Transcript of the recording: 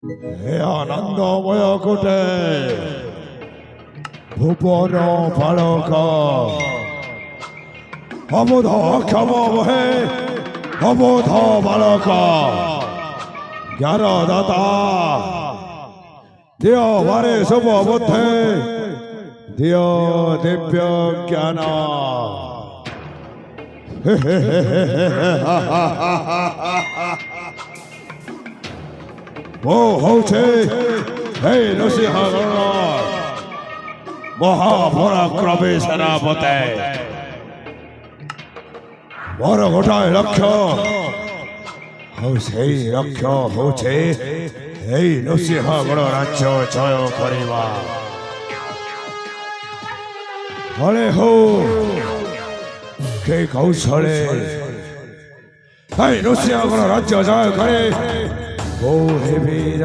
হে আনন্দময় কোটে ভুবন বালক অবোধ ক্ষম বহে অবোধ বালক জ্ঞান দাতা দিয় বারে শুভ বুদ্ধে দিয় দিব্য জ্ঞান ও হচ্ছে হে নৃসিংহগণ মহাপরাক্রমী সেনাপতে বড় গোটায় লক্ষ্য সেই লক্ষ্য হচ্ছে এই নৃসিংহগণ রাজ্য জয় করিবা হলে হো কে কৌশলে এই নৃসিংহগণ রাজ্য জয় করে ও হে বীর